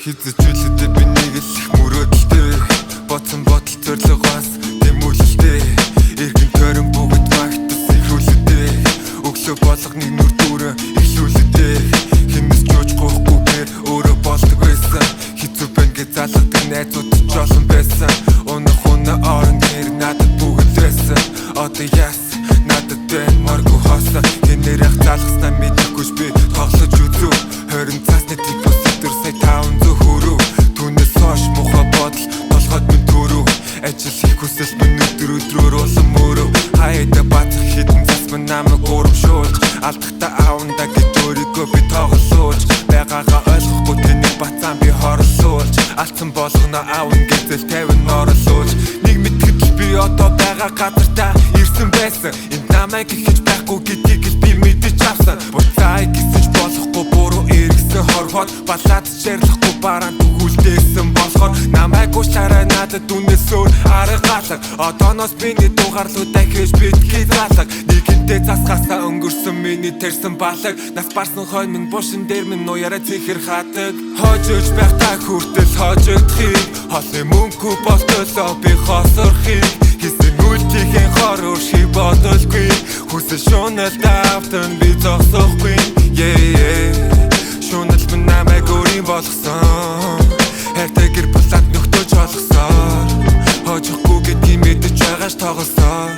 Хизээчүүлээд би нэг л их мөрөөдөлтэй бодсон бодол зорилгоос тэмүүлэлтэй эргэн тойрон бүгд багтас ихрүүлэдэй өглөө болгоныг нүр дүүрэн ихлүүлэдэй хинээс жууж гоохгүйгээр өөрөө болдог байсан хэцүү байна гэж залгадаг найзууд ч олон байсан унах орон нэр надад бүгд байсан одоо яасан надад байна моргу хоосон хинээр ах залгаснаа мэдэхгүй би тоглож үзүү 20 цасны типос өдөр сая 500 хүрүү түүнээс хойш муухай бодол толгойд минь төрөө ажил хийх хүсэл минь өдрөөр улам мөрөө хайда бацах хитэн зас минь намайг урамшуулж алдахтаа аавна гэж өөрийгөө би тоглуулж байгаагаа ойлгохгүй тэнийг бацаан би хорлуулж алдсан болгоно аавна гэж тавин орлуулж нэг мэдгэд би одоо байгаа газартаа ирсэн байсан энэ намайг ихэж байхгүй гэдгийг л би мэдэж авсан буцаа гэсэн ч болохгүй буруу эргэсэн хорхоод балаад шаарлахгүй бараан түгүүлдээсэн болохоор намайг уучлаарай надад үнээс өөр арга галаг одооноос миний дугаарлуу дахиж битгий залаг нэгэнтээ засгаасаа өнгөрсөн миний тэрсэн балаг нас барсан хойно минь бушин дээр минь нуяраа цэхэр хатаг хожиж байх та хүртэл хожигдохыг холны мөнгө болтолоо би хосорхыг хийсэн үлтихэн хор өрши бодолгүй хүсэл шунал давтан би зогсохгүй шунал минь намайг өөрийн болгосон хайртай гэр булаад нөхдөж олгосоор хожихгүй гэдгийг мэдэж байгаач тоглосоор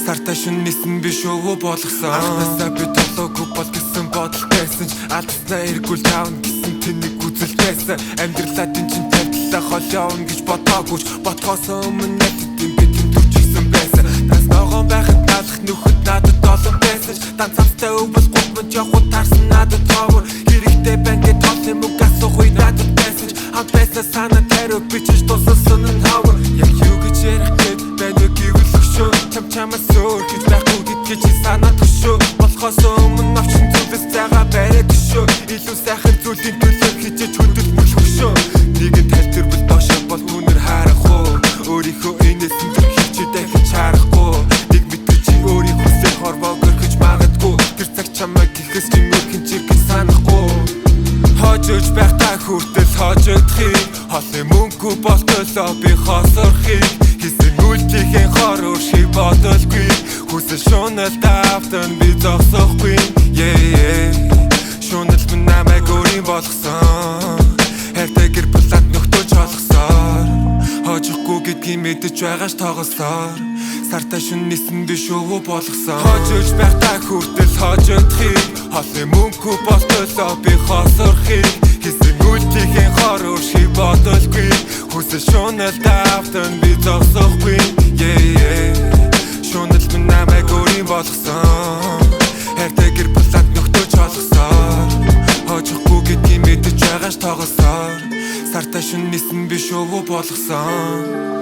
сартаа шүн нисэн би шоу болгосон анхнаасаа би тоглоогүй бол гэсэн бодолтойсэн ч алдаснаа эргүүл таавн гэсэн тэнийг үзэлтэйсэн амьдралаа дэнчин тавьтлаа хол явна гэж бодоагүй ч ботхоос өмнө нэтэм би тэмдэрч исэн байсан тас ногоон байхад наалах нөхөд надад олон байсан ч данцамстай өвөл гутмад явхад таарсан надад цоогор хэрэгтэй байна гэж толын мөнгө асуух үе надад байсан ч хамт байсан санаа тариу бичиж тусалсан нь хавар яг юу гэж ярих гээд байна гэвэл өгшөө чамаас өөр гэж байхгүй гэдгийг чи санаад өгшөө болохоос өмнө авчин зүйлс зайгаа бариад өгшөө илүү сайхан зүйлийн төлөө хичээж хөдөлмөр өгшөө нэгэн тайлбар бол доошоо бол үнэр харах уу өөрийнхөө энэс энэ хичээд дахиж харахгүй нэг мэдгүй чи өөрийн хүсэл хорвоо гөргөж магадгүй тэр цаг чамайг гэхээс чи мөрхөн чирхэг санахгүй хожиж байх та хүртэл хожигдохыг холны мөнгө болтолоо би хосорхыг хийсэн үлтихэн хор өрши бодолгүй хүсэл шунал давтан би зогсохгүй шунал минь намайг өөрийн болгосон хайртай гэр булаад нөхдөж олгосоор хожихгүй гэдгийг мэдэж байгаач тоглосоор сартаа шүн нисэн би шоу болгосон хожиж байх та хүртэл хожигдохыг холны мөнгө болтолоо би хосорхыг хийсэн үлтихэн хор өрши бодолгүй хүсэл шунал давтан би зогсохгүй шунал минь намайг өөрийн болгосон хайртай гэр булаад нөхдөж олгосоор хожихгүй гэдгийг мэдэж байгаач тоглосоор сартаа шүн нисэн би шоу болгосон